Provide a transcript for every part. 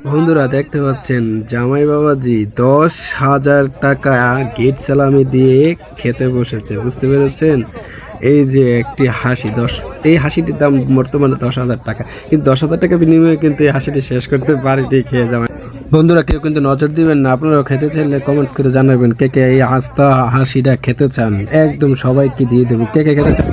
বন্ধুরা দেখতে পাচ্ছেন জামাই বাবাজি 10,000 টাকা গেট সালামি দিয়ে খেতে বসেছে, বুঝতে পেরেছেন? এই যে একটি হাসি, এই হাসিটির দাম বর্তমানে 10,000 টাকা, কিন্তু 10,000 টাকা বিনিময়ে কিন্তু এই হাসিটি শেষ করতে পারিনি খেয়ে জামাই। বন্ধুরা কেউ কিন্তু নজর দিবেন না, আপনারা খেতে চাইলে কমেন্ট করে জানাবেন কে কে এই আস্তা হাসিটা খেতে চান। একদম সবাইকে দিয়ে দেবো, কে কে খেতে চান।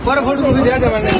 বড় ফটো কপি দেয়া যাবে না।